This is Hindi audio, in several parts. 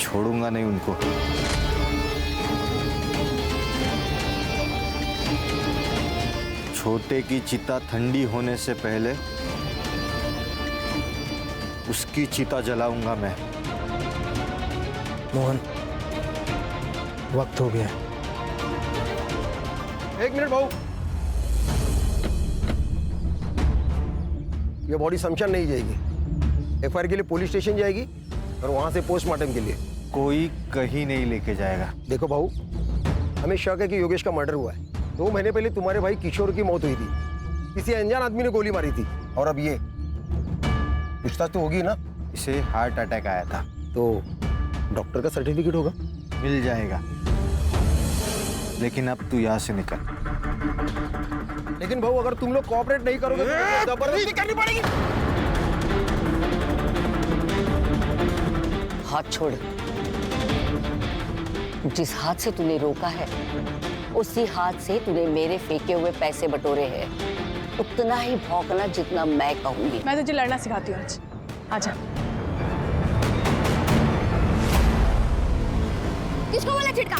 छोड़ूंगा नहीं उनको। छोटे की चिता ठंडी होने से पहले उसकी चिता जलाऊंगा मैं। मोहन, वक्त हो गया। एक मिनट भाऊ, ये बॉडी शमशान नहीं जाएगी, एफआईआर के लिए पुलिस स्टेशन जाएगी और वहां से पोस्टमार्टम के लिए। कोई कहीं नहीं लेके जाएगा। देखो भाऊ, हमें शक है कि योगेश का मर्डर हुआ है। 2 महीने पहले तुम्हारे भाई किशोर की मौत हुई थी, किसी अनजान आदमी ने गोली मारी थी, और अब ये पूछताछ तो होगी ना। इसे हार्ट अटैक आया था। तो डॉक्टर का सर्टिफिकेट होगा? मिल जाएगा, लेकिन अब तू यहाँ से निकल। लेकिन भाऊ, अगर तुम लोग कोऑपरेट नहीं करोगे तो जबरदस्ती करनी पड़ेगी। हाथ छोड़। जिस हाथ से तूने रोका है उसी हाथ से तूने मेरे फेंके हुए पैसे बटोरे हैं। उतना ही भौंकना जितना मैं कहूंगी। मैं तुझे लड़ना सिखाती हूँ आज। आजा। किसको बोला चिड़का?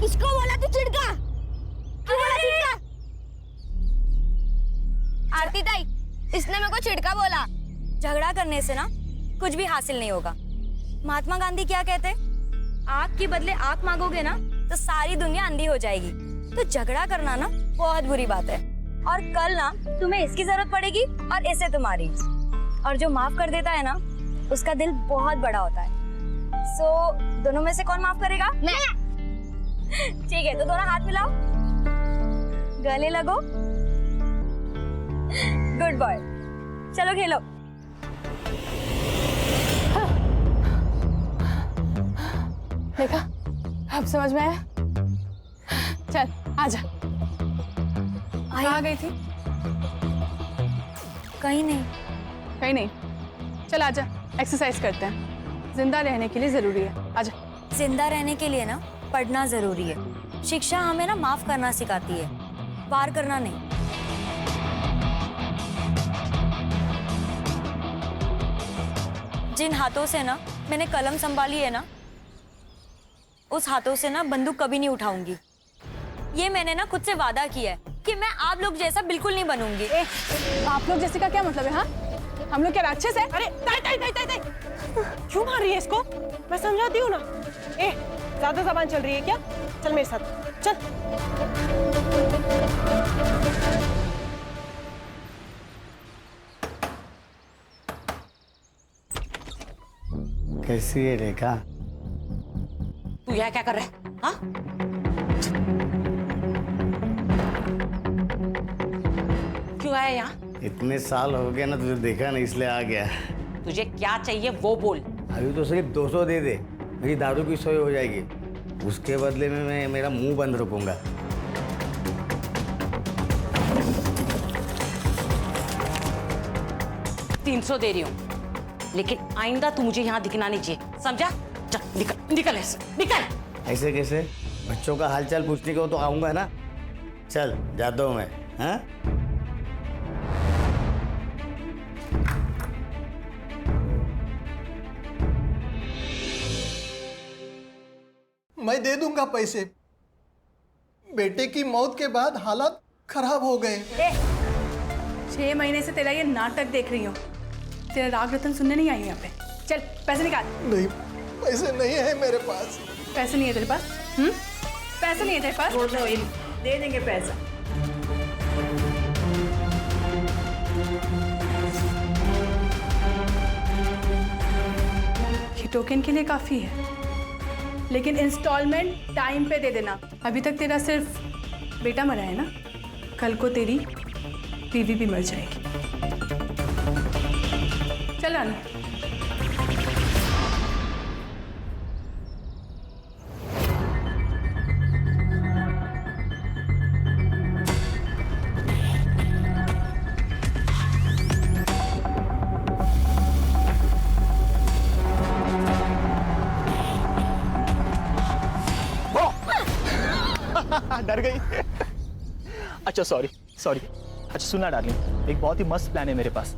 किसको बोला तू चिड़का? क्यों बोला चिड़का? आरती ताई, इसने मेरे को चिड़का बोला। झगड़ा करने से ना कुछ भी हासिल नहीं होगा। महात्मा गांधी क्या कहते? आग के बदले आग मांगोगे ना तो सारी दुनिया अंधी हो जाएगी। तो झगड़ा करना ना बहुत बुरी बात है, और कल ना तुम्हें इसकी जरूरत पड़ेगी और इसे तुम्हारी। और जो माफ कर देता है ना उसका दिल बहुत बड़ा होता है। सो दोनों में से कौन माफ करेगा? मैं। ठीक है, तो दोनों हाथ मिलाओ, गले लगो। गुड बॉय, चलो खेलो। देखा, अब समझ में आया। चल आजा। कहाँ गई थी? कहीं नहीं। कहीं नहीं। चल आजा, एक्सरसाइज करते हैं। जिंदा रहने के लिए जरूरी है। आजा। जिंदा रहने के लिए ना पढ़ना जरूरी है। शिक्षा हमें ना माफ करना सिखाती है, वार करना नहीं। जिन हाथों से ना मैंने कलम संभाली है ना, उस हाथों से ना बंदूक कभी नहीं उठाऊंगी। ये मैंने ना खुद से वादा किया है कि मैं आप लोग जैसा बिल्कुल नहीं बनूंगी। आप लोग जैसे का क्या मतलब है? हाँ, हम लोग क्या राक्षस है? अरे ताई ताई ताई ताई ताई, क्यों मार रही है इसको? मैं समझाती हूँ ना। ज्यादा जबान चल रही है क्या? चल मेरे साथ चल। कैसी है रेखा? तू यहाँ क्या कर रहा है? हाँ? क्यों आया यहाँ? इतने साल हो गए ना, तुझे देखा नहीं इसलिए आ गया। तुझे क्या चाहिए वो बोल। अभी तो सिर्फ 200 दे दे, मेरी दारू की सोई हो जाएगी। उसके बदले में मैं मेरा मुंह बंद रखूंगा। तीन 300 दे रही हूँ, लेकिन आइंदा तू मुझे यहाँ दिखना नहीं चाहिए, समझा? चल निकल, निकल ऐसे, निकल। ऐसे कैसे? बच्चों का हालचाल पूछने को तो आऊंगा ना। चल जाता हूँ मैं। हाँ, मैं दे दूंगा पैसे। बेटे की मौत के बाद हालात खराब हो गए। 6 महीने से तेरा ये नाटक देख रही हूँ। तेरा राग रतन सुनने नहीं आई यहाँ पे। चल पैसे निकाल। नहीं, पैसे नहीं है मेरे पास। पैसे नहीं है तेरे पास? पैसे नहीं है तेरे पास? दे देंगे पैसा। ये टोकन के लिए काफी है, लेकिन इंस्टॉलमेंट टाइम पे दे देना। अभी तक तेरा सिर्फ बेटा मरा है ना, कल को तेरी बीवी भी मर जाएगी। चल आना। डर गई। अच्छा सॉरी। अच्छा सुना डार्लिंग, एक बहुत ही मस्त प्लान है मेरे पास।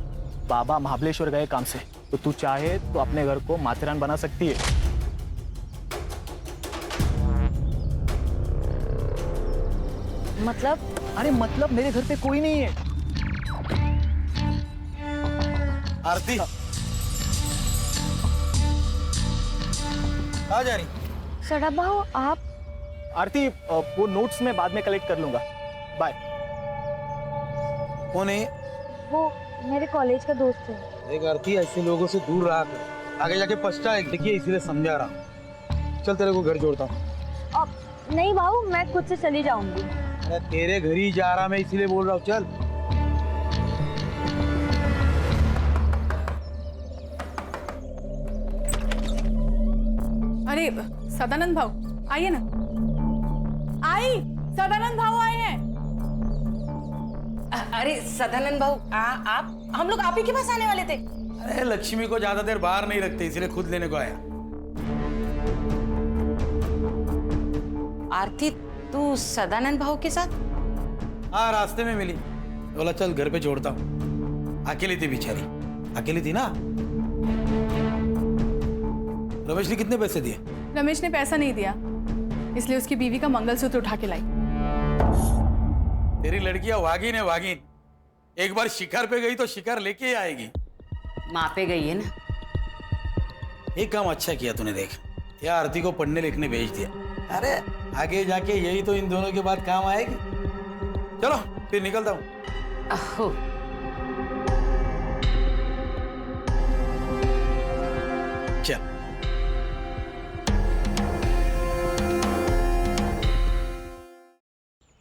बाबा महाबलेश्वर गए काम से, तो तू चाहे तो अपने घर को माथेरान बना सकती है। मतलब? अरे मतलब मेरे घर पे कोई नहीं है। आरती कहाँ जा रही? सड़ा भाऊ आप? आरती वो नोट्स मैं बाद में कलेक्ट कर लूंगा। बाय। कौन है? वो मेरे कॉलेज का दोस्त है। देख आरती, ऐसे लोगों से दूर रहा कर, आगे जाके पछताए। देखिए इसीलिए समझा रहा हूँ। चल तेरे को घर जोड़ता हूँ। नहीं भाऊ, मैं खुद से चली जाऊंगी। अरे तेरे घर ही जा रहा मैं, इसीलिए बोल रहा हूँ। चल। अरे सदानंद भाऊ आइए ना। आई, सदानंद भाऊ आए हैं। अरे सदानंद भाऊ आप, हम लोग आप ही के पास आने वाले थे। अरे लक्ष्मी को ज्यादा देर बाहर नहीं रखते, इसलिए खुद लेने को आया। आरती तू सदानंद भाऊ के साथ? हाँ, रास्ते में मिली, बोला चल घर पे छोड़ता हूँ। अकेली थी बेचारी, अकेली थी ना। रमेश ने कितने पैसे दिए? रमेश ने पैसा नहीं दिया, इसलिए उसकी बीवी का मंगलसूत्र उठा के लाई। तेरी लड़कियां वागिन है, वागिन। एक बार शिकार पे गई तो शिकार लेके ही आएगी। माँ पे गई है ना। एक काम अच्छा किया तूने, देख या आरती को पढ़ने लिखने भेज दिया। अरे आगे जाके यही तो इन दोनों के बाद काम आएगी। चलो फिर निकलता हूँ। अहो, चल।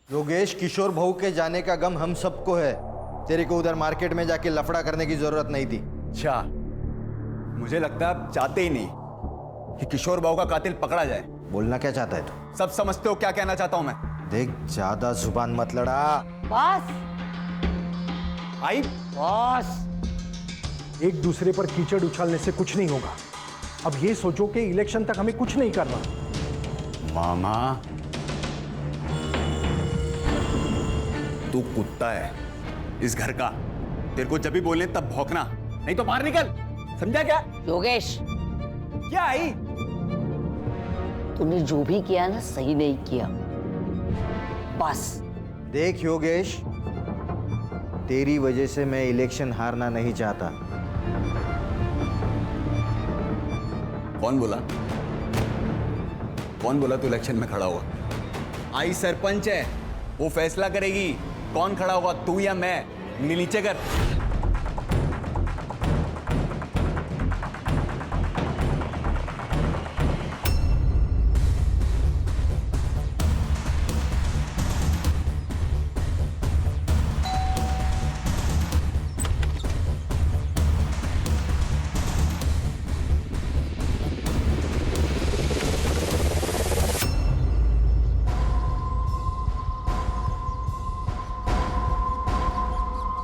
योगेश, किशोर बहू के जाने का गम हम सबको है। तेरे को उधर मार्केट में जाके लफड़ा करने की जरूरत नहीं थी। अच्छा, मुझे लगता है आप चाहते ही नहीं कि किशोर बाबू का कातिल पकड़ा जाए। बोलना क्या चाहता है तू? सब समझते हो क्या कहना चाहता हूं मैं? देख, ज्यादा जुबान मत लड़ा। बस आई बस। एक दूसरे पर कीचड़ उछालने से कुछ नहीं होगा। अब ये सोचो कि इलेक्शन तक हमें कुछ नहीं करना। मामा, तू कुत्ता है इस घर का। तेरे को जब भी बोले तब भौंकना, नहीं तो बाहर निकल। समझा क्या? योगेश, क्या आई? तूने जो भी किया ना, सही नहीं किया। बस। देख योगेश, तेरी वजह से मैं इलेक्शन हारना नहीं चाहता। कौन बोला? कौन बोला तू इलेक्शन में खड़ा होगा? आई सरपंच है, वो फैसला करेगी कौन खड़ा होगा, तू या मैं। नीचे कर।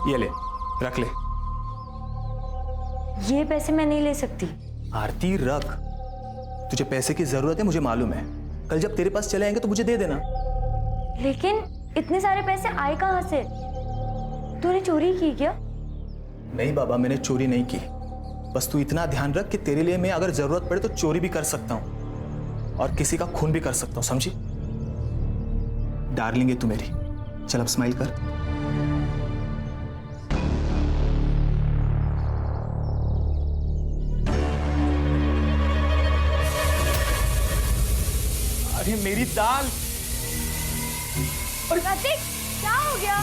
ये ले, रख ले। ये पैसे मैं नहीं ले सकती। आरती रख, तुझे पैसे की जरूरत है, मुझे मालूम है। कल जब तेरे पास चले आएंगे तो मुझे दे देना। लेकिन इतने सारे पैसे आए कहाँ से? तूने चोरी की क्या? नहीं बाबा, मैंने चोरी नहीं की। बस तू इतना ध्यान रख कि तेरे लिए मैं अगर जरूरत पड़े तो चोरी भी कर सकता हूं और किसी का खून भी कर सकता हूं, समझी? डार्लिंग है तू मेरी। चल अब स्माइल कर। अरे मेरी दाल। प्रतीक, क्या हो गया?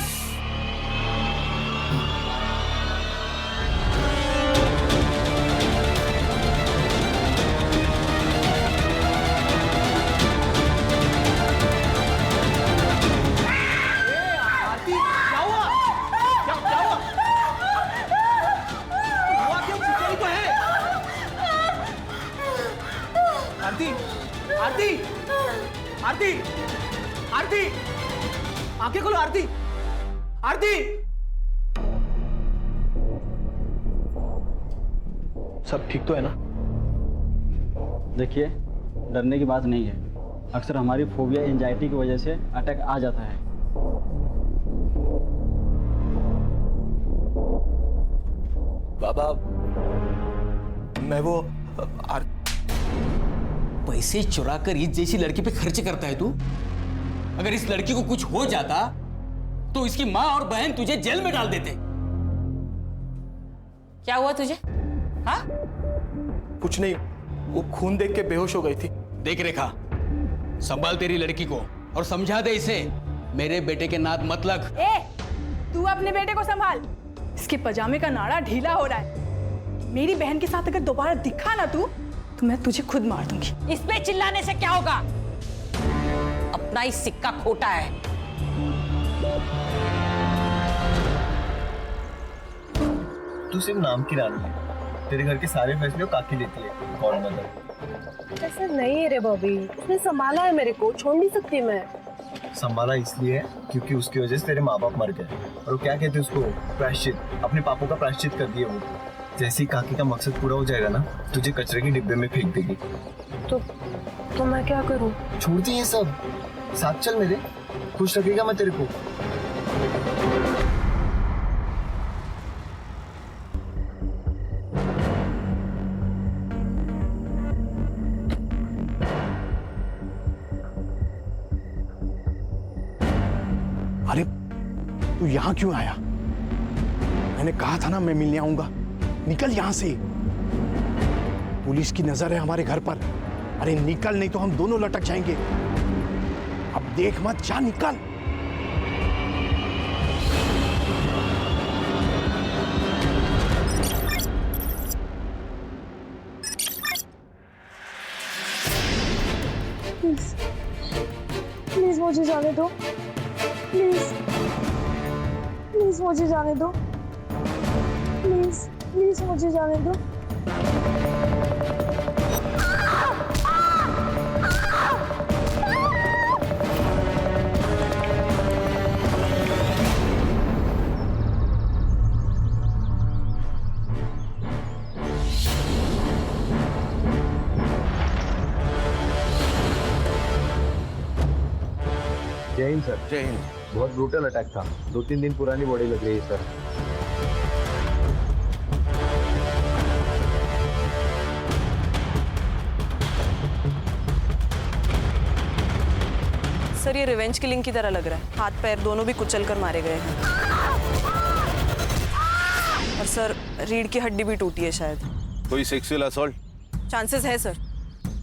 आरती, आरती, आरती, आरती, आंखें खोलो आरती, आरती। सब ठीक तो है ना? देखिए, डरने की बात नहीं है। अक्सर हमारी फोबिया एंजाइटी की वजह से अटैक आ जाता है। बाबा, मैं वो पैसे चुरा कर ईद जैसी लड़की पे खर्च करता है तू? अगर इस लड़की को कुछ हो जाता तो इसकी माँ और बहन तुझे जेल में डाल देते। क्या हुआ तुझे? हाँ? कुछ नहीं, वो खून देख के बेहोश हो गई थी। देख रेखा, संभाल तेरी लड़की को और समझा दे इसे मेरे बेटे के नाद मत लग। ए, तू अपने बेटे को संभाल। इसके पजामे का नाड़ा ढीला हो रहा है। मेरी बहन के साथ अगर दोबारा दिखा ना तू, तो मैं तुझे खुद मार दूंगी। इस पे चिल्लाने से क्या होगा? अपना ही सिक्का खोटा है। तू सिर्फ नाम की रानी है, तेरे घर के सारे फैसले काकी लेती है। कौन मदर? ऐसा नहीं है रे बॉबी, उसने संभाला है मेरे को, छोड़ नहीं सकती मैं। संभाला इसलिए है क्योंकि उसकी वजह से तेरे माँ बाप मर गए, और वो क्या कहते हैं उसको, प्रायश्चित। अपने पापों का प्रायश्चित कर दिया वो। जैसे ही काकी का मकसद पूरा हो जाएगा ना, तुझे कचरे के डिब्बे में फेंक देगी। तो मैं क्या करूं? छोड़ दी ये सब, साथ चल मेरे, खुश रखेगा मैं तेरे को। अरे तू यहाँ क्यों आया? मैंने कहा था ना मैं मिलने आऊंगा। निकल यहाँ से, पुलिस की नजर है हमारे घर पर। अरे निकल, नहीं तो हम दोनों लटक जाएंगे। अब देख मत, जा निकल। प्लीज मुझे जाने दो, प्लीज प्लीज मुझे जाने दो, प्लीज प्लीज मुझे जाने दो। जय हिंद सर। जय हिंद। बहुत ब्रूटल अटैक था, 2-3 दिन पुरानी बॉडी लग रही है सर। सर ये रिवेंज किलिंग की तरह लग रहा है। हाथ पैर दोनों भी कुचल कर मारे गए हैं। और सर रीढ़ की हड्डी भी टूटी है शायद। कोई सेक्सुअल असॉल्ट? चांसेस है सर।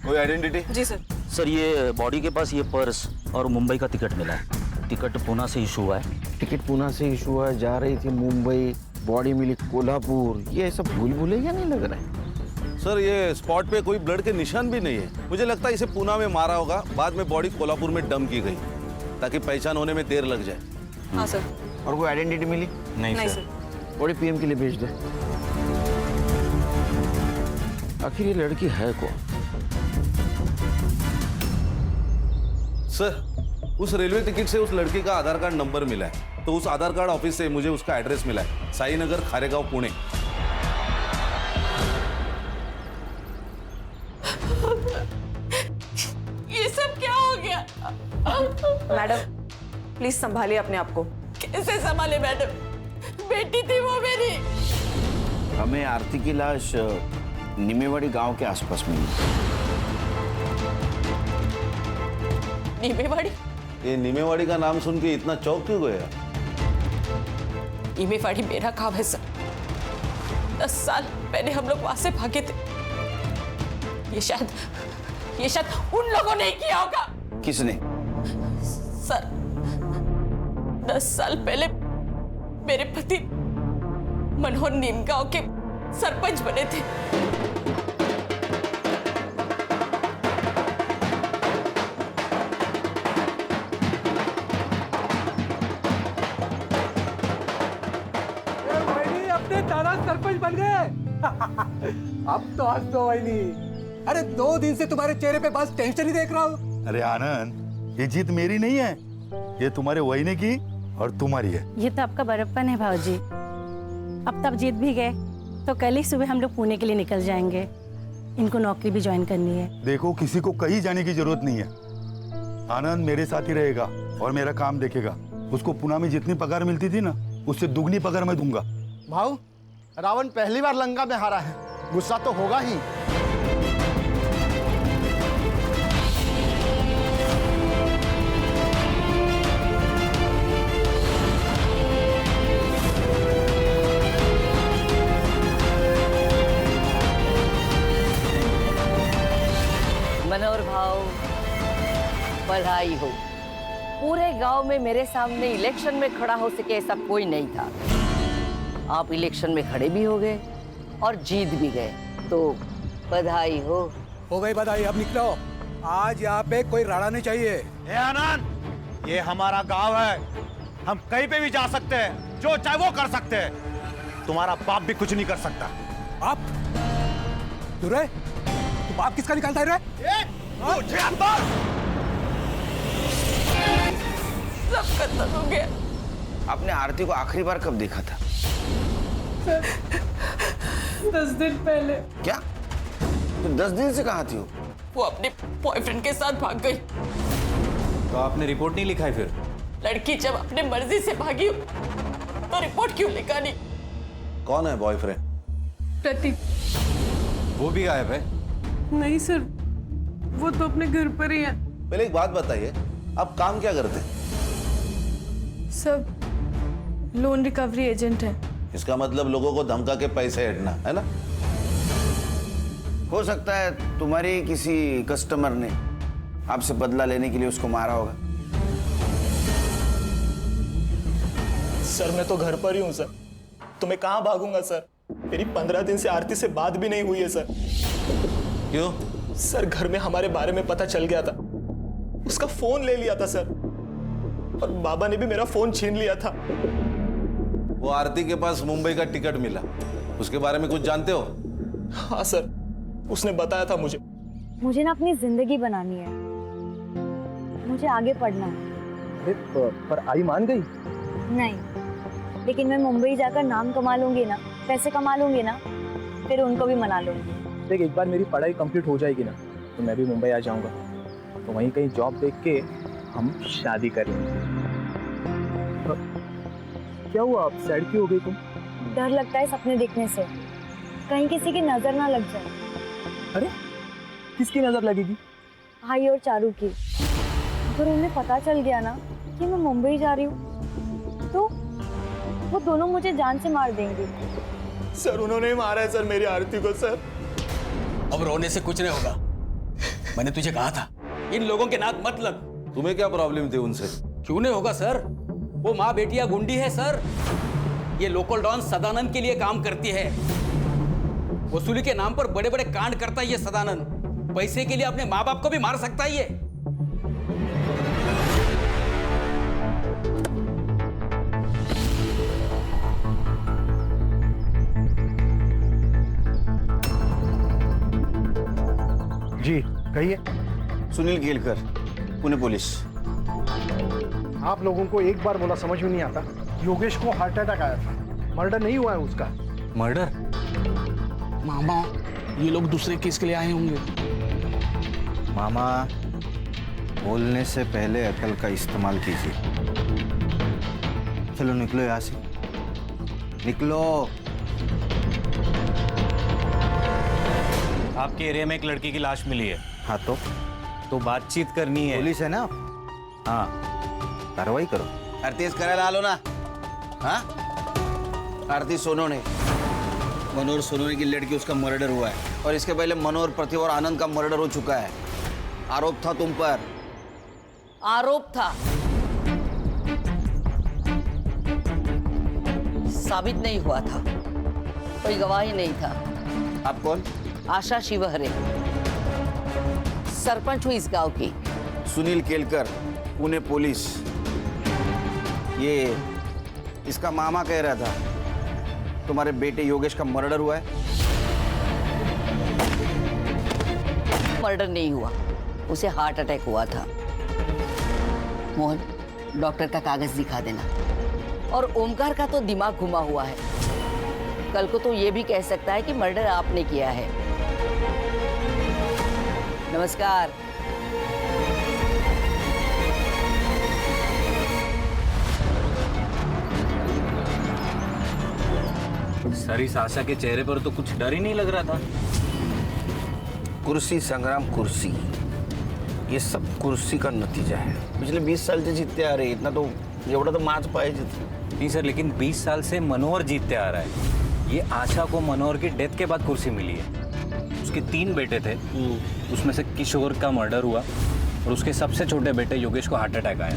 कोई आइडेंटिटी? जी सर। सर ये बॉडी के पास ये पर्स और मुंबई का टिकट मिला है। टिकट पूना से इशू हुआ है। टिकट पूना से इशू हुआ है, जा रही थी मुंबई, बॉडी मिली कोल्हापुर। ये सब भूल-भुलैया नहीं लग रहा है सर। ये स्पॉट पे कोई ब्लड के निशान भी नहीं है। मुझे लगता है इसे पूना में मारा होगा, बाद में बॉडी कोल्हापुर में डंप की गई ताकि पहचान होने में देर लग जाए। हाँ सर। और कोई आइडेंटिटी मिली? नहीं सर। बॉडी पीएम के लिए भेज दे। आखिर ये लड़की है कौन? सर उस रेलवे टिकट से उस लड़की का आधार कार्ड नंबर मिला है, तो उस आधार कार्ड ऑफिस से मुझे उसका एड्रेस मिला है, साई नगर, खारेगांव, पुणे। ये सब क्या हो गया? मैडम प्लीज संभालिए अपने आप को। कैसे संभाले मैडम? बेटी थी वो मेरी। हमें आरती की लाश निमेवाड़ी गांव के आसपास मिली। निमेवाड़ी? ये निमेवाड़ी का नाम सुन के इतना चौंक क्यों गया? निमेवाड़ी मेरा गांव है सर। 10 साल पहले हम लोग वहां से भागे थे। ये शायद उन लोगों ने किया होगा। किसने? सर 10 साल पहले मेरे पति मनोहर नीमगांव के सरपंच बने थे। अपने दादा सरपंच बन गए। अब तो हंस दो वहीनी। अरे 2 दिन से तुम्हारे चेहरे पे बस टेंशन ही देख रहा हूँ। अरे आनंद, ये जीत मेरी नहीं है, ये तुम्हारे वहीने की और तुम्हारी है। ये तो आपका बड़प्पन है भाऊजी। अब तब जीत भी गए तो कल ही सुबह हम लोग पुणे के लिए निकल जाएंगे। इनको नौकरी भी ज्वाइन करनी है। देखो किसी को कहीं जाने की जरूरत नहीं है। आनंद मेरे साथ ही रहेगा और मेरा काम देखेगा। उसको पुणे में जितनी पगार मिलती थी ना, उससे दुगनी पगार मैं दूंगा। भाऊ, रावण पहली बार लंका में हारा है, गुस्सा तो होगा ही। बधाई हो। पूरे गांव में मेरे सामने इलेक्शन में खड़ा हो सके ऐसा कोई नहीं था। आप इलेक्शन में खड़े भी हो गए और जीत भी गए, तो बधाई हो। हो गई बधाई, अब निकलो। आज यहाँ पे कोई राड़ा नहीं चाहिए। ए आनंद, ये हमारा गांव है, हम कहीं पे भी जा सकते हैं, जो चाहे वो कर सकते हैं। तुम्हारा बाप भी कुछ नहीं कर सकता। बाप? तू रे, तू बाप किसका निकालता है रे? सब खत्म हो गया। आपने आरती को आखिरी बार कब देखा था? 10 दिन पहले। क्या? तो 10 दिन से कहाँ थी वो? वो अपने बॉयफ्रेंड के साथ भाग गई। तो आपने रिपोर्ट नहीं लिखा है फिर? लड़की जब अपने मर्जी से भागी तो रिपोर्ट क्यों लिखानी? कौन है बॉयफ्रेंड? प्रतीक। वो भी गायब है? नहीं सर, वो तो अपने घर पर ही है। पहले एक बात बताइए, आप काम क्या करते हैं? सब लोन रिकवरी एजेंट है। इसका मतलब लोगों को धमका के पैसे हटना है ना? हो सकता है तुम्हारे किसी कस्टमर ने आपसे बदला लेने के लिए उसको मारा होगा। सर मैं तो घर पर ही हूँ सर, तो मैं कहाँ भागूंगा सर? मेरी 15 दिन से आरती से बात भी नहीं हुई है सर। क्यों? सर घर में हमारे बारे में पता चल गया था, उसका फोन ले लिया था सर, और बाबा ने भी मेरा फोन छीन लिया था। वो आरती के पास मुंबई का टिकट मिला, उसके बारे में कुछ जानते हो? हाँ सर, उसने बताया था मुझे। मुझे ना अपनी जिंदगी बनानी है, मुझे आगे पढ़ना है। अरे पर आई मान गई? नहीं, लेकिन मैं मुंबई जाकर नाम कमा लूंगी ना, पैसे कमा लूंगी ना, फिर उनको भी मना लूंगी। देख एक बार मेरी पढ़ाई कंप्लीट हो जाएगी ना, तो मैं भी मुंबई आ जाऊंगा, तो वहीं कहीं जॉब देख के हम शादी करेंगे। क्या हुआ, आप सैड क्यों हो गई तुम? डर लगता है सपने देखने से, कहीं किसी की नजर ना लग जाए। अरे किसकी नजर लगेगी? भाई और चारू की। अगर उन्हें पता चल गया ना कि मैं मुंबई जा रही हूँ, तो वो दोनों मुझे जान से मार देंगे। सर उन्होंने मारा है सर मेरी आरती को सर। अब रोने से कुछ नहीं होगा, मैंने तुझे कहा था इन लोगों के नाक मत लग। तुम्हें क्या प्रॉब्लम थी उनसे? क्यों नहीं होगा सर, वो माँ बेटिया गुंडी है सर। ये लोकल डॉन सदानंद के लिए काम करती है, वसूली के नाम पर बड़े बड़े कांड करता है ये सदानंद। पैसे के लिए अपने माँ बाप को भी मार सकता है ये। जी कहिए। सुनील केलकर, पुणे पुलिस। आप लोगों को एक बार बोला समझ में नहीं आता? योगेश को हार्ट अटैक आया था, मर्डर नहीं हुआ है उसका। मर्डर? मामा ये लोग दूसरे केस के लिए आए होंगे। मामा, बोलने से पहले अकल का इस्तेमाल कीजिए। चलो निकलो यहाँ से, निकलो। आपके एरिया में एक लड़की की लाश मिली है। हाँ तो बातचीत करनी है। पुलिस है ना? हाँ, कार्रवाई करो। आरती करायला आलो ना? हाँ, आरती सोनोने, मनोहर सोनोने की लड़की, उसका मर्डर हुआ है, और इसके पहले मनोहर, प्रतिभा और आनंद का मर्डर हो चुका है। आरोप था तुम पर। आरोप था, साबित नहीं हुआ था, कोई गवाही नहीं था। आप कौन? आशा शिवहरे, सरपंच हुई इस गांव की। सुनील केलकर, पुणे पुलिस। ये इसका मामा कह रहा था तुम्हारे बेटे योगेश का मर्डर हुआ है। मर्डर नहीं हुआ, उसे हार्ट अटैक हुआ था। मोहन, डॉक्टर का कागज दिखा देना। और ओमकार का तो दिमाग घुमा हुआ है, कल को तो ये भी कह सकता है कि मर्डर आपने किया है। नमस्कार। सर इस आशा के चेहरे पर तो कुछ डर ही नहीं लग रहा था। कुर्सी संग्राम, कुर्सी, ये सब कुर्सी का नतीजा है। पिछले 20 साल से जीतते आ रहे, इतना तो एवढा तो माच पाहिजे। नहीं सर, लेकिन 20 साल से मनोहर जीतते आ रहा है। ये आशा को मनोहर की डेथ के बाद कुर्सी मिली है। उसके 3 बेटे थे, उसमें से किशोर का मर्डर हुआ, और उसके सबसे छोटे बेटे योगेश को हार्ट अटैक आया।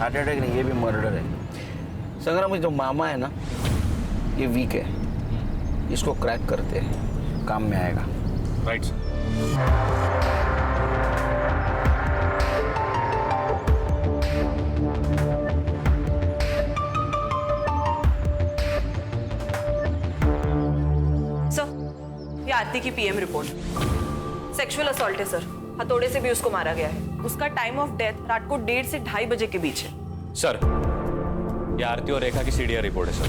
हार्ट अटैक नहीं, ये भी मर्डर है। संग्राम, जो मामा है ना, ये वीक है, इसको क्रैक करते हैं, काम में आएगा। Right sir. ये आरती की पीएम रिपोर्ट। सेक्सुअल असॉल्ट है सर, हथौड़े से भी उसको मारा गया है। उसका टाइम ऑफ डेथ रात को 1:30 से 2:30 बजे के बीच है। सर, ये आरती और रेखा की सीडीआर रिपोर्ट है सर।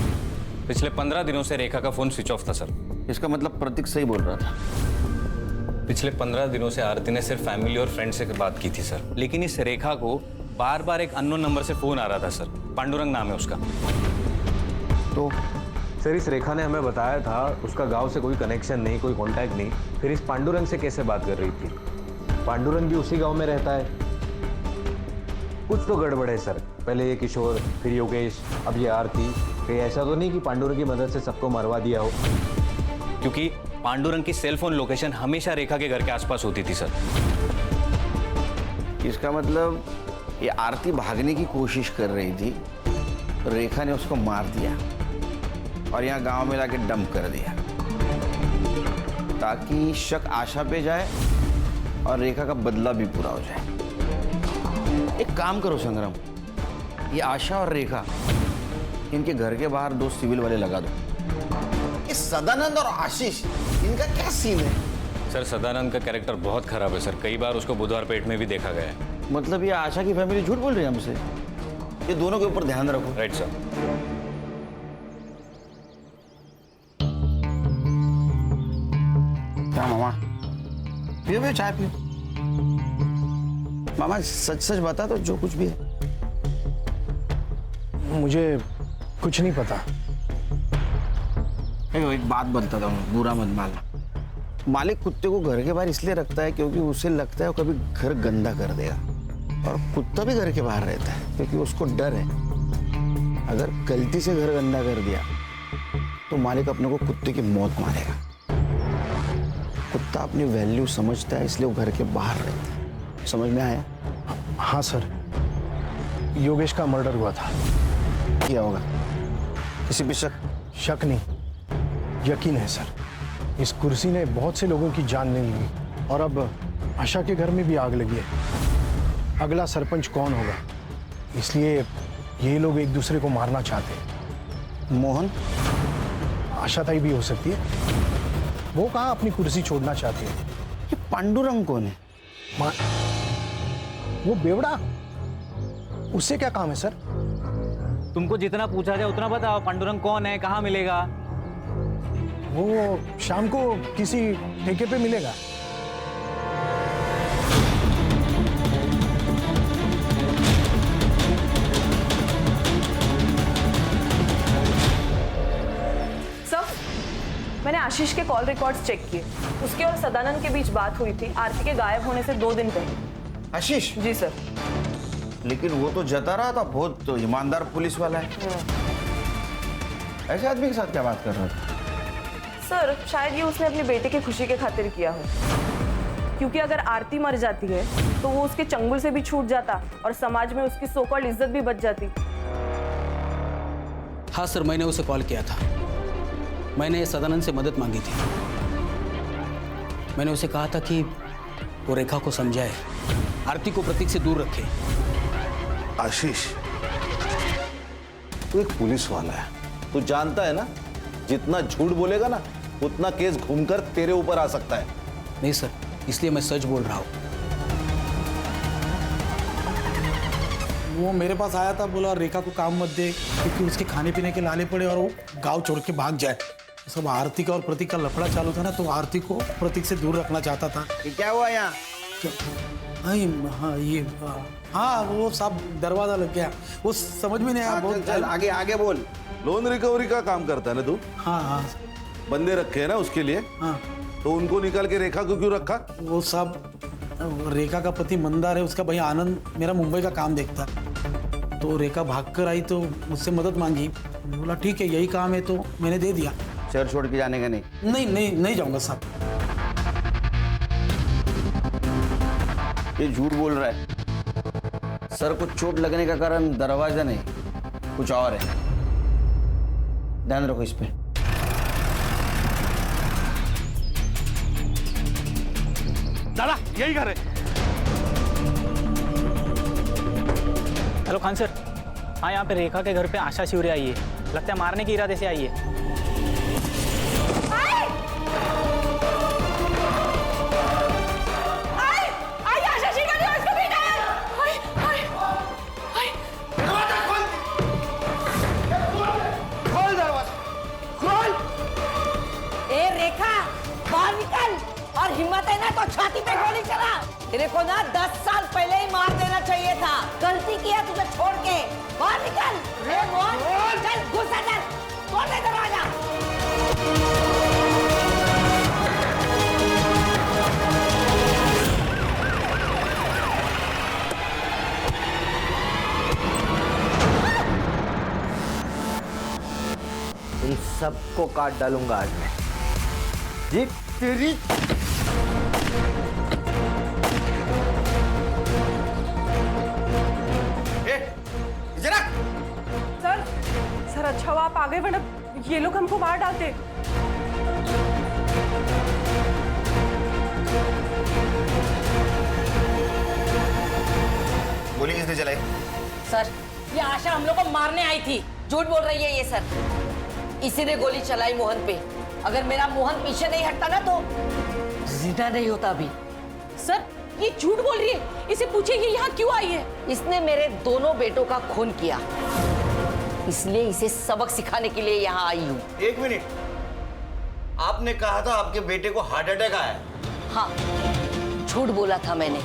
पिछले 15 दिनों से रेखा का फोन स्विच ऑफ था सर। इसका मतलब प्रतीक सही बोल रहा था। पिछले 15 दिनों से आरती ने सिर्फ फैमिली और फ्रेंड से बात की थी सर, लेकिन इस रेखा को बार बार एक अननोन नंबर से फोन आ रहा था सर। पांडुरंग नाम है उसका। तो सर, इस रेखा ने हमें बताया था उसका गांव से कोई कनेक्शन नहीं, कोई कांटेक्ट नहीं। फिर इस पांडुरंग से कैसे बात कर रही थी? पांडुरंग भी उसी गांव में रहता है। कुछ तो गड़बड़ है सर। पहले ये किशोर, फिर योगेश, अब ये आरती। कहीं ऐसा तो नहीं कि पांडुरंग की मदद से सबको मरवा दिया हो? क्योंकि पांडुरंग की सेल फोन लोकेशन हमेशा रेखा के घर के आसपास होती थी सर। इसका मतलब ये आरती भागने की कोशिश कर रही थी, रेखा ने उसको मार दिया और यहाँ गांव में लाके डंप कर दिया, ताकि शक आशा पे जाए और रेखा का बदला भी पूरा हो जाए। एक काम करो संग्राम, ये आशा और रेखा, इनके घर के बाहर 2 सिविल वाले लगा दो। इस सदानंद और आशीष, इनका क्या सीन है? सर, सदानंद का कैरेक्टर बहुत खराब है सर। कई बार उसको बुधवार पेट में भी देखा गया है। मतलब ये आशा की फैमिली झूठ बोल रही है हमसे? ये दोनों के ऊपर ध्यान रखो। Right sir. क्या मामा, पियो चाय पियो। मामा सच सच बता दो, जो कुछ भी है। मुझे कुछ नहीं पता। एक बात बताता हूँ, बुरा मत मानना। मालिक कुत्ते को घर के बाहर इसलिए रखता है क्योंकि उसे लगता है वो कभी घर गंदा कर देगा, और कुत्ता भी घर के बाहर रहता है क्योंकि उसको डर है अगर गलती से घर गंदा कर दिया तो मालिक अपने को कुत्ते की मौत मारेगा। कुत्ता अपनी वैल्यू समझता है, इसलिए वो घर के बाहर रहता है। समझ में आया? हाँ सर, योगेश का मर्डर हुआ था। क्या होगा? किसी पे शक? शक नहीं, यकीन है सर। इस कुर्सी ने बहुत से लोगों की जान ले ली और अब आशा के घर में भी आग लगी है। अगला सरपंच कौन होगा, इसलिए ये लोग एक दूसरे को मारना चाहते हैं। मोहन? आशा ताई भी हो सकती है। वो कहाँ अपनी कुर्सी छोड़ना चाहती है। ये पांडुरंग कौन है? वो बेवड़ा, उससे क्या काम है सर? तुमको जितना पूछा जाए उतना बताओ। पांडुरंग कौन है, कहाँ मिलेगा? वो शाम को किसी ठेके पे मिलेगा। सर, मैंने आशीष के कॉल रिकॉर्ड्स चेक किए। उसके और सदानंद के बीच बात हुई थी आरती के गायब होने से 2 दिन पहले। आशीष? जी सर। लेकिन वो तो जता रहा था, बहुत तो ईमानदार पुलिस वाला है। ऐसे आदमी के साथ क्या बात कर रहा था? सर, शायद ये उसने अपने बेटे की खुशी के खातिर किया हो, क्योंकि अगर आरती मर जाती है तो वो उसके चंगुल से भी छूट जाता और समाज में उसकी सो कॉल्ड इज्जत भी बच जाती। हाँ सर, मैंने उसे कॉल किया था। मैंने सदानंद से मदद मांगी थी। मैंने उसे कहा था कि वो रेखा को समझाए, आरती को प्रतीक से दूर रखे। आशीष, तू एक पुलिस वाला है, तू जानता है ना, जितना झूठ बोलेगा ना उतना केस घूमकर तेरे ऊपर आ सकता है। नहीं सर, इसलिए मैं सच बोल रहा हूँ। वो मेरे पास आया था, बोला रेखा को काम मत दे क्योंकि उसके खाने पीने के लाले पड़े और वो गांव छोड़ के भाग जाए। सब आरती का और प्रतीक का लफड़ा चालू था ना, तो आरती को प्रतीक से दूर रखना चाहता था। ये क्या हुआ यहाँ? हाँ, वो सब दरवाजा लग गया, वो समझ में नहीं आया। बहुत चल आगे आगे बोल। लोन रिकवरी का काम करता है ना तू? हाँ हाँ। बंदे रखे हैं ना उसके लिए? हाँ। तो उनको निकाल के रेखा को क्यों रखा? वो सब रेखा का पति मंदार है, उसका भैया आनंद मेरा मुंबई का काम देखता है। तो रेखा भागकर आई तो मुझसे मदद मांगी। बोला ठीक है, यही काम है, तो मैंने दे दिया। शहर छोड़ के जाने का नहीं? नहीं जाऊंगा साहब। ये झूठ बोल रहा है। सर को चोट लगने का कारण दरवाजा नहीं, कुछ और है। ध्यान रखो इस पे। दादा यही घर है। हेलो खान सर, हाँ यहाँ पे रेखा के घर पे आशा शिवरे आई है। लगता है मारने के इरादे से आई है। और हिम्मत है ना तो छाती पे गोली चला। तेरे को ना 10 साल पहले ही मार देना चाहिए था। गलती किया तुझे छोड़ के। बाहर निकल। रे मोहन, चल घुस अंदर। खोल दे दरवाजा। इन सबको काट डालूंगा आज मैं। जी तेरी सर अच्छा हुआ आप आ गए, वरना ये लोग हमको मार डालते। गोली किसने चलाई? सर ये आशा हम लोग को मारने आई थी। झूठ बोल रही है ये सर। इसी ने गोली चलाई मोहन पे। अगर मेरा मोहन पीछे नहीं हटता ना तो जिंदा नहीं होता अभी। सर ये झूठ बोल रही है, इसे पूछिए ये यहाँ क्यों आई है। इसने मेरे दोनों बेटों का खून किया, इसलिए इसे सबक सिखाने के लिए यहाँ आई हूँ। एक मिनट, आपने कहा था आपके बेटे को हार्ट अटैक आया? हाँ झूठ बोला था मैंने,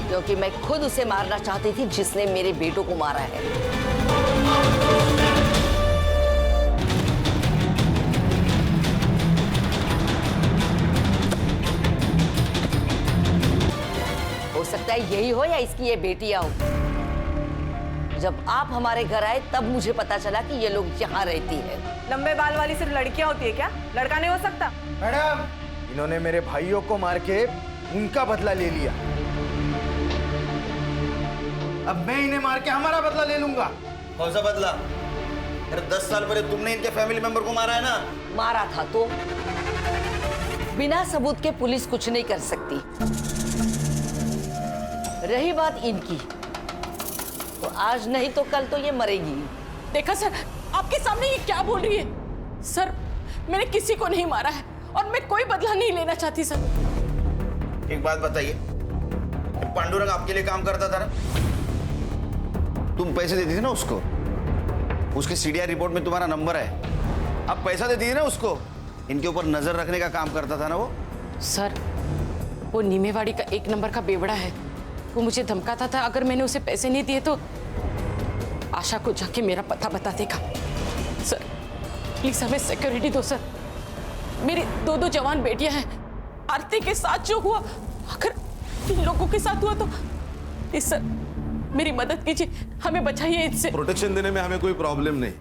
क्योंकि मैं खुद उसे मारना चाहती थी जिसने मेरे बेटों को मारा है। हो सकता है यही हो या इसकी ये बेटियां हो। जब आप हमारे घर आए तब मुझे पता चला कि ये लोग यहाँ रहती है। लंबे बाल वाली सिर्फ लड़कियां होती है क्या? लड़का नहीं हो सकता? मैडम, इन्होंने मेरे भाइयों को मार के उनका बदला ले लिया। अब मैं इन्हें मार के हमारा बदला ले लूंगा। कौन सा बदला? अरे 10 साल पहले तुमने इनके फैमिली मेंबर को मारा है ना? मारा था तो बिना सबूत के पुलिस कुछ नहीं कर सकती। रही बात इनकी, तो आज नहीं तो कल तो ये मरेगी। देखा सर, आपके सामने ये क्या बोल रही है। सर मैंने किसी को नहीं मारा है और मैं कोई बदला नहीं लेना चाहती सर। एक बात बताइए, पांडुरंग आपके लिए काम करता था ना? तुम पैसे देती थी ना उसको? उसके सीडीआर रिपोर्ट में तुम्हारा नंबर है। अब पैसा देती थी ना उसको? इनके ऊपर नजर रखने का काम करता था ना वो? सर वो नीमेवाड़ी का 1 नंबर का बेवड़ा है। वो मुझे धमकाता था अगर मैंने उसे पैसे नहीं दिए तो आशा को जाके मेरा पता बता देगा। सर प्लीज हमें सिक्योरिटी दो सर। मेरी 2 जवान बेटियां हैं। आरती के साथ जो हुआ अगर इन लोगों के साथ हुआ तो प्लीज सर मेरी मदद कीजिए, हमें बचाइए इससे। प्रोटेक्शन देने में हमें कोई प्रॉब्लम नहीं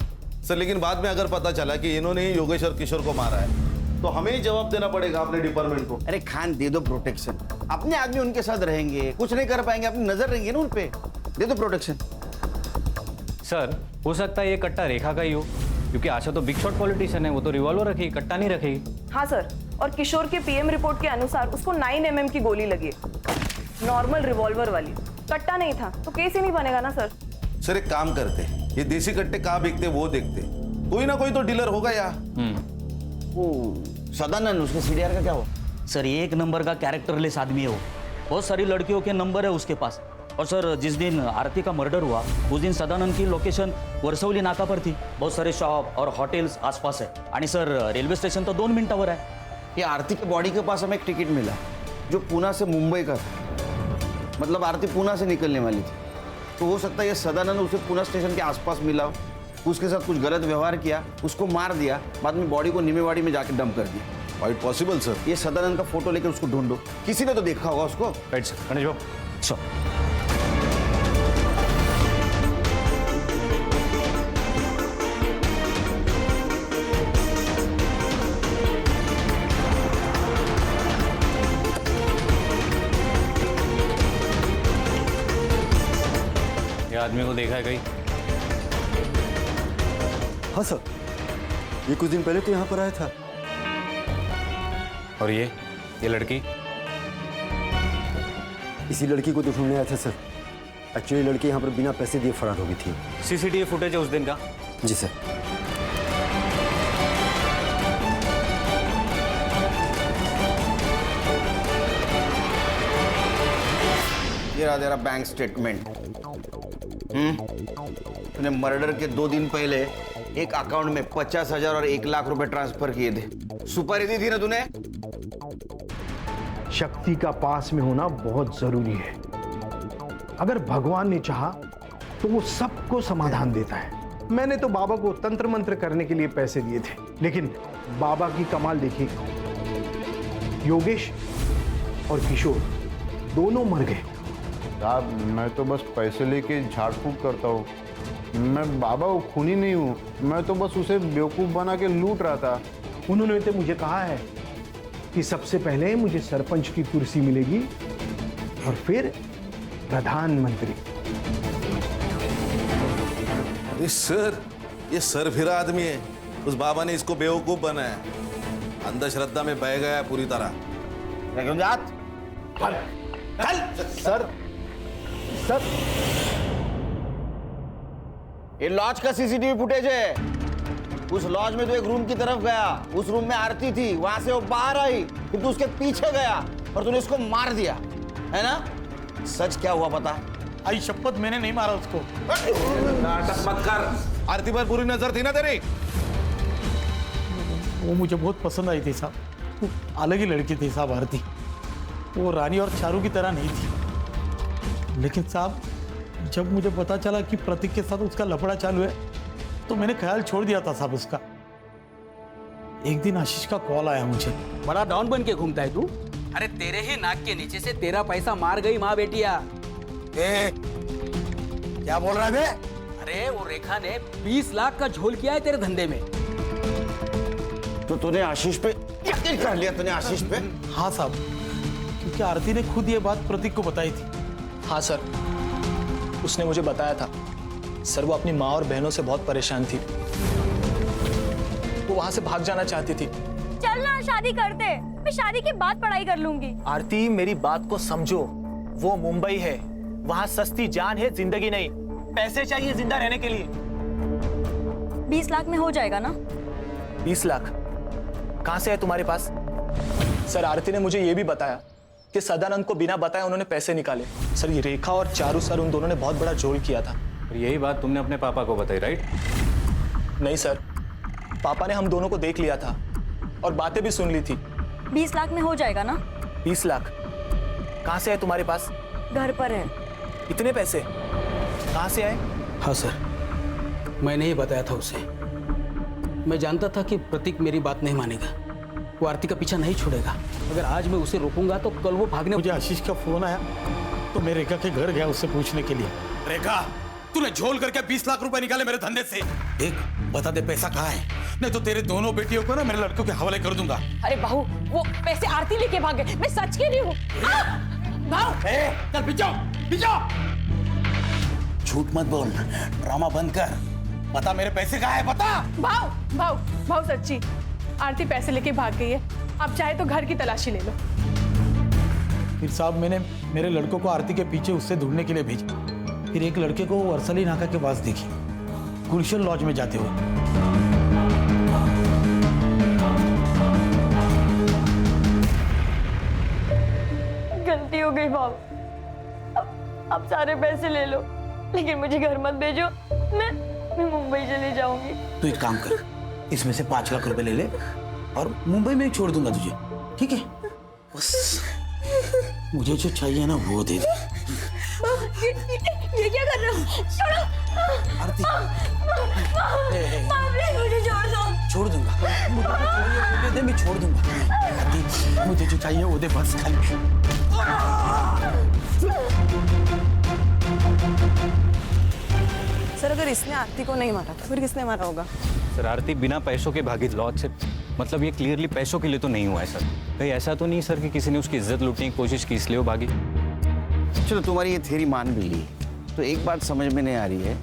सर, लेकिन बाद में अगर पता चला कि इन्होंने ही योगेश और किशोर को मारा है तो हमें ही जवाब देना पड़ेगा अपने डिपार्टमेंट को। अरे खान दे दो प्रोटेक्शन, अपने आदमी उनके साथ रहेंगे, कुछ नहीं कर पाएंगे, अपनी नजर रहेंगे ना उन पे। दे दो प्रोटेक्शन। सर हो सकता है ये कट्टा रेखा का ही हो, क्योंकि आशा तो बिग शॉट पॉलिटिशियन है, वो तो रिवॉल्वर रखेगी, कट्टा नहीं रखेगी। हाँ सर, और किशोर के पीएम रिपोर्ट के अनुसार उसको 9 mm की गोली लगी है, नॉर्मल रिवॉल्वर वाली। कट्टा नहीं था तो केस ही नहीं बनेगा ना सर। सर एक काम करते, ये देसी कट्टे कहाँ बिकते वो देखते, कोई ना कोई तो डीलर होगा यार। वो सदानंद, उसके सीडीआर का क्या हुआ? सर 1 नंबर का कैरेक्टरलेस आदमी है वो। बहुत सारी लड़कियों के नंबर है उसके पास। और सर जिस दिन आरती का मर्डर हुआ उस दिन सदानंद की लोकेशन वर्सवली नाका पर थी। बहुत सारे शॉप और हॉटेल्स आसपास है आणि सर रेलवे स्टेशन तो 2 मिनटावर है। ये आरती के बॉडी के पास हमें एक टिकट मिला जो पूना से मुंबई का था, मतलब आरती पूना से निकलने वाली थी। तो हो सकता है ये सदानंद उसे पूना स्टेशन के आसपास मिला हो, उसके साथ कुछ गलत व्यवहार किया, उसको मार दिया, बाद में बॉडी को नीमेवाड़ी में जाके डंप कर दिया। Quite possible sir. ये सदानंद का फोटो लेकर उसको ढूंढो, किसी ने तो देखा होगा उसको। Right sir. Ganesh Babu sir. आदमी को देखा है कहीं? हाँ सर, ये कुछ दिन पहले तो यहाँ पर आया था। और ये लड़की? इसी लड़की को तो ढूंढने आया था सर। एक्चुअली लड़की यहाँ पर बिना पैसे दिए फरार हो गई थी। सीसीटीवी फुटेज है उस दिन का? जी सर। ये रहा तेरा बैंक स्टेटमेंट। तूने मर्डर के 2 दिन पहले एक अकाउंट में 50,000 और 1 लाख रुपए ट्रांसफर किए थे। सुपारी दी थी ना तूने? शक्ति का पास में होना बहुत जरूरी है। अगर भगवान ने चाहा तो वो सबको समाधान देता है। मैंने तो बाबा को तंत्र मंत्र करने के लिए पैसे दिए थे, लेकिन बाबा की कमाल देखिए, योगेश और किशोर दोनों मर गए। साहब मैं तो बस पैसे लेके झाड़ फूक करता हूँ। मैं बाबा वो खूनी नहीं हूँ, मैं तो बस उसे बेवकूफ़ बना के लूट रहा था। उन्होंने तो मुझे कहा है कि सबसे पहले मुझे सरपंच की कुर्सी मिलेगी और फिर प्रधानमंत्री। अरे सर, ये सरफिरा आदमी है। उस बाबा ने इसको बेवकूफ बनाया, अंधश्रद्धा में बह गया पूरी तरह। सर ये लॉज का सीसीटीवी फुटेज है। उस लॉज में तो एक रूम की तरफ गया, उस रूम में आरती थी, वहां से वो बाहर आई, फिर तू उसके पीछे गया और तूने उसको मार दिया, है ना? सच क्या हुआ पता? आई शपथ, मैंने नहीं मारा उसको। नाटक मत कर। आरती पर पूरी नजर थी ना तेरी? वो मुझे बहुत पसंद आई थी साहब। वो अलग ही लड़की थी साहब आरती। वो रानी और चारू की तरह नहीं थी। लेकिन साहब जब मुझे पता चला कि प्रतीक के साथ उसका लफड़ा चालू है तो मैंने ख्याल छोड़ दिया था साहब उसका। एक दिन आशीष का कॉल आया मुझे। बड़ा डॉन बन के घूमता है तू? अरे तेरे ही नाक के नीचे से तेरा पैसा मार गई माँ बेटिया। क्या बोल रहा है बे? अरे वो रेखा ने 20 लाख का झोल किया है तेरे धंधे में। तो तूने आशीष पे यकीन कर लिया? तूने आशीष पे? हाँ साहब, क्योंकि आरती ने खुद ये बात प्रतीक को बताई थी। हाँ सर, उसने मुझे बताया था। सर वो अपनी माँ और बहनों से बहुत परेशान थी। वो वहां से भाग जाना चाहती थी। चल ना शादी करते, मैं शादी के बाद पढ़ाई कर लूंगी। आरती मेरी बात को समझो, वो मुंबई है, वहां सस्ती जान है, जिंदगी नहीं। पैसे चाहिए जिंदा रहने के लिए। 20 लाख में हो जाएगा ना? 20 लाख कहां से है तुम्हारे पास? सर आरती ने मुझे ये भी बताया कि सदानंद को बिना बताए उन्होंने पैसे निकाले। सर ये रेखा और चारू सर उन दोनों ने बहुत बड़ा झोल किया था। और यही बात तुमने अपने पापा को बताई, राइट? नहीं सर, पापा ने हम दोनों को देख लिया था और बातें भी सुन ली थी। 20 लाख में हो जाएगा ना? 20 लाख कहां से है तुम्हारे पास? घर पर है। इतने पैसे कहां से आए? हाँ सर, मैंने ही बताया था उसे। मैं जानता था कि प्रतीक मेरी बात नहीं मानेगा, वो आरती का पीछा नहीं छोड़ेगा। अगर आज मैं उसे रोकूंगा तो कल वो भागने। मुझे आशीष का फोन आया तो मैं रेखा के घर गया उससे पूछने के लिए। रेखा, तूने झोल करके 20 लाख रुपए निकाले मेरे धंधे से। देख, बता दे पैसा कहाँ है, नहीं तो तेरे दोनों बेटियों को ना मेरे लड़कों के हवाले कर दूंगा। अरे बहू, वो पैसे आरती लेके भागे, मैं सच कह रही हूँ। चल पीछो। झूठ मत बोल, ड्रामा बंद कर। बता मेरे पैसे कहाँ है, बता। भाव सच्ची, आरती पैसे लेके भाग गई है। आप चाहे तो घर की तलाशी ले लो। फिर साहब मैंने मेरे लड़कों को आरती के पीछे उससे ढूंढने के लिए भेजा। फिर एक लड़के को वर्सली नाका के पास देखी, गुलशन लॉज में जाते हुए। गलती हो गई भाव, अब सारे पैसे ले लो, लेकिन मुझे घर मत भेजो। मैं मुंबई चली जाऊंगी। तू एक काम कर, इसमें से 5 लाख रुपए ले ले और मुंबई में छोड़ दूंगा तुझे, ठीक है? बस मुझे जो चाहिए ना वो दे दे। ये क्या कर रहे हो? छोड़ो। आरती, मुझे छोड़ दो। छोड़ दूंगा, मुझे मैं छोड़ दूंगा। आरती, मुझे जो चाहिए वो दे बस खाली। सर अगर इसने आरती को नहीं मारा तो फिर किसने मारा होगा? सर आरती बिना पैसों के भागी लॉज से, मतलब ये क्लियरली पैसों के लिए तो नहीं हुआ है सर। कहीं ऐसा तो नहीं सर कि किसी ने उसकी इज्जत लूटने की कोशिश की इसलिए वो भागी? चलो तुम्हारी ये थ्योरी मान भी ली, तो एक बात समझ में नहीं आ रही है,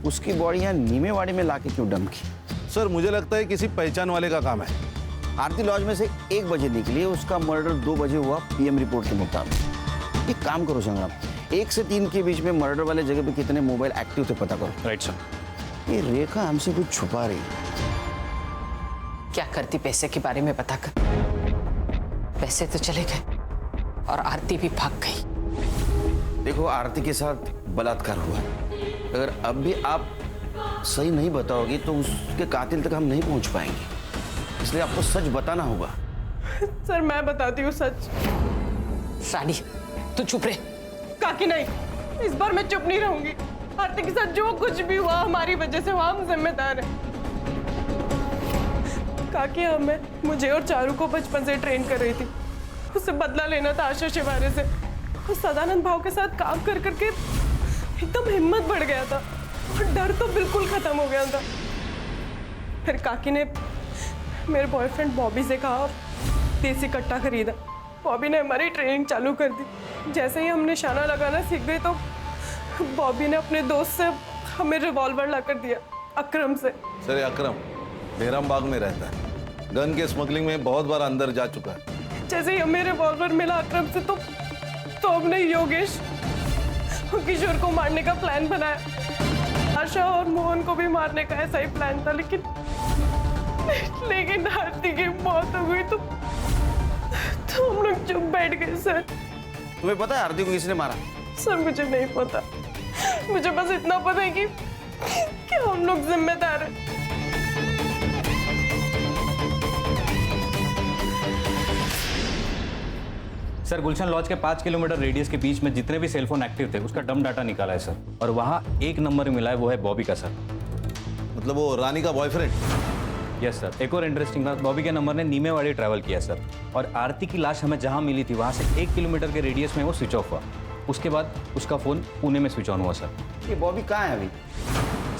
उसकी बॉडी यहाँ नीमेवाड़ी में लाके क्यों डंप की? सर मुझे लगता है किसी पहचान वाले का काम है। आरती लॉज में से 1 बजे निकली, उसका मर्डर 2 बजे हुआ पीएम रिपोर्ट के मुताबिक। एक काम करो संग्राम, 1 से 3 के बीच में मर्डर वाले जगह पे कितने मोबाइल एक्टिव थे पता करो। Right sir. ये रेखा हमसे कुछ छुपा रही है। क्या करती पैसे के बारे में पता कर। पैसे तो चले गए और आरती भी भाग गई। देखो आरती के साथ बलात्कार हुआ, अगर अब भी आप सही नहीं बताओगी तो उसके कातिल तक हम नहीं पहुंच पाएंगे, इसलिए आपको सच बताना होगा। सर मैं बताती हूँ सच। रानी तू चुप रहे। काकी नहीं, इस बार मैं चुप नहीं रहूंगी। आरती के साथ जो कुछ भी हुआ हमारी वजह से हुआ, हम जिम्मेदार हैं। काकी हमें, मुझे और चारू को बचपन से ट्रेन कर रही थी, उससे बदला लेना था आशा शिवारे से। उस सदानंद भाव के साथ काम कर करके एकदम हिम्मत बढ़ गया था और डर तो बिल्कुल खत्म हो गया था। फिर काकी ने मेरे बॉयफ्रेंड बॉबी से कहा, देसी कट्टा खरीदा। बॉबी ने हमारी ट्रेनिंग चालू कर दी। जैसे ही हम निशाना लगाना सीख गए तो बॉबी ने अपने दोस्त से हमें रिवॉल्वर ला कर दिया, अकरम से। सर अकरम बेराम बाग में रहता है, गन के स्मगलिंग में बहुत बार अंदर जा चुका है। जैसे ही हमें रिवॉल्वर मिला अकरम से तो हमने योगेश और किशोर को मारने का प्लान बनाया। आशा और मोहन को भी मारने का ऐसा ही प्लान था, लेकिन आरती की मौत हो गई तो हम लोग चुप बैठ गए। सर तुम्हें पता है आरती को किसने मारा? सर मुझे नहीं पता, मुझे बस इतना पता है कि हम लोग जिम्मेदार हैं। सर गुलशन लॉज के 5 किलोमीटर रेडियस के बीच में जितने भी सेलफोन एक्टिव थे उसका डम डाटा निकाला है सर, और वहाँ 1 नंबर मिला है, वो है बॉबी का सर। मतलब वो रानी का बॉयफ्रेंड? Yes sir. एक और इंटरेस्टिंग बात, बॉबी के नंबर ने नीमेवाड़ी ट्रैवल किया सर, और आरती की लाश हमें जहाँ मिली थी वहाँ से 1 किलोमीटर के रेडियस में वो स्विच ऑफ हुआ। उसके बाद उसका फ़ोन पुणे में स्विच ऑन हुआ सर। ये बॉबी कहाँ है अभी?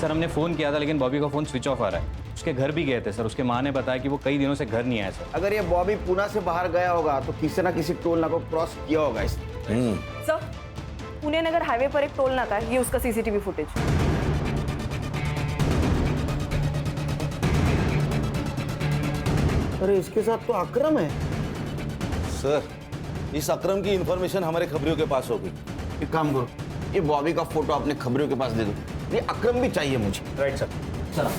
सर हमने फ़ोन किया था लेकिन बॉबी का फ़ोन स्विच ऑफ आ रहा है। उसके घर भी गए थे सर, उसके माँ ने बताया कि वो कई दिनों से घर नहीं आया सर। अगर ये बॉबी पुणे से बाहर गया होगा तो किसी ना किसी टोल नाका को क्रॉस किया होगा इसने। सर पुणे नगर हाईवे पर एक टोल नाका है, ये उसका सीसीटीवी फुटेज। अरे इसके साथ तो अकरम है। सर इस अकरम की इंफॉर्मेशन हमारे खबरियों के पास होगी। एक काम करो, ये बॉबी का फोटो अपने खबरियों के पास दे दो, ये अकरम भी चाहिए मुझे। Right sir. चलो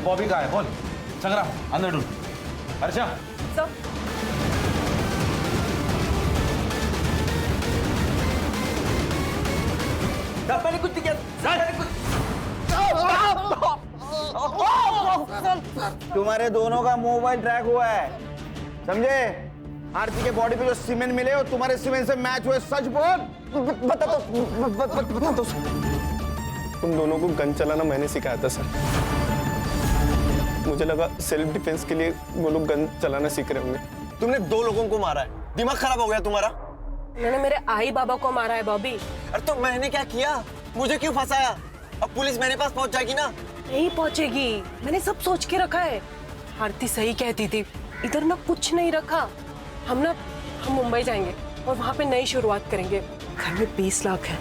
बॉबी कहाँ है बोल। संग्राम अंदर ढूंढ। अर्चा सर मैंने कुछ नहीं किया। तुम्हारे दोनों का मोबाइल ट्रैक हुआ है, समझे? आरती के बॉडी पे जो सीमेंट मिले और तुम्हारे सीमेंट से मैच हुए, सच बोल। बता दो। तुम दोनों को गन चलाना मैंने सिखाया था सर। मुझे लगा सेल्फ डिफेंस के लिए वो लोग गन चलाना सीख रहे होंगे। तुमने 2 लोगों को मारा है, दिमाग खराब हो गया तुम्हारा। मैंने मेरे आई बाबा को मारा है बॉबी। अरे तो मैंने क्या किया? मुझे क्यों फंसाया? अब पुलिस मेरे पास पहुंच जाएगी ना? नहीं पहुंचेगी, मैंने सब सोच के रखा है। आरती सही कहती थी, इधर ना कुछ नहीं रखा। हम मुंबई जाएंगे और वहाँ पे नई शुरुआत करेंगे। घर में 20 लाख है।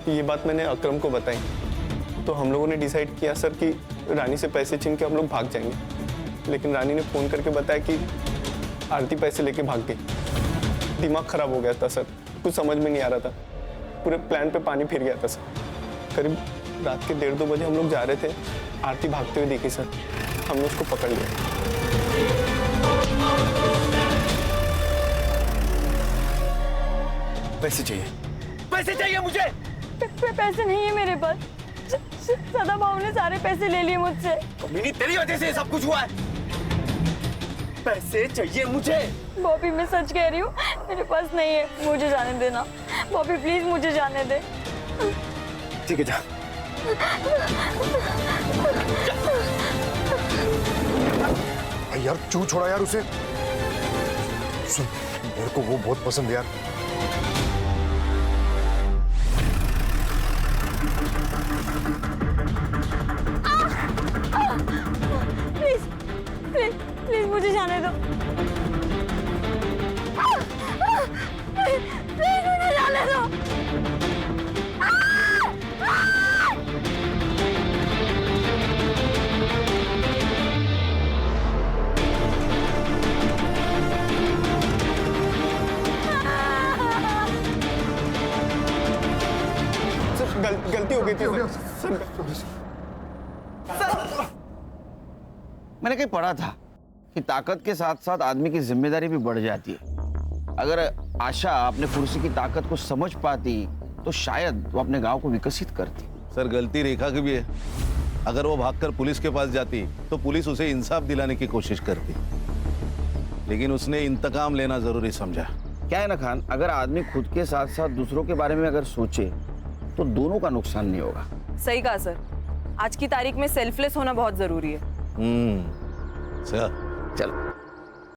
ये बात मैंने अकरम को बताई तो हम लोगों ने डिसाइड किया सर कि रानी से पैसे छीन के हम लोग भाग जाएंगे, लेकिन रानी ने फ़ोन करके बताया कि आरती पैसे लेके भाग गई। दिमाग खराब हो गया था सर, कुछ समझ में नहीं आ रहा था, पूरे प्लान पे पानी फिर गया था सर। करीब रात के 1:30-2 बजे हम लोग जा रहे थे, आरती भागते हुए देखी सर, हमने उसको पकड़ लिया। पैसे चाहिए, पैसे चाहिए मुझे। पैसे नहीं है मेरे पास, सदा भाव ने सारे पैसे ले लिए मुझसे। कमीनी तेरी वजह से सब कुछ हुआ है। पैसे चाहिए मुझे। बॉबी मैं सच कह रही हूँ, मेरे पास नहीं है, मुझे जाने देना। बॉबी प्लीज मुझे जाने दे। ठीक है जा। यार क्यों छोड़ा यार उसे? सुन मेरे को वो बहुत पसंद है यार। गलती हो गई थी सर। मैंने कहीं पढ़ा था कि ताकत के साथ साथ आदमी की जिम्मेदारी भी बढ़ जाती है। अगर आशा अपने कुर्सी की ताकत को समझ पाती तो शायद वो अपने गांव को विकसित करती। सर गलती रेखा की भी है। अगर वो भागकर पुलिस के पास जाती तो पुलिस उसे इंसाफ दिलाने की कोशिश करती, लेकिन उसने इंतकाम लेना जरूरी समझा। क्या है ना खान, अगर आदमी खुद के साथ साथ दूसरों के बारे में अगर सोचे तो दोनों का नुकसान नहीं होगा। सही कहा सर, आज की तारीख में सेल्फलेस होना बहुत जरूरी है। सर चल।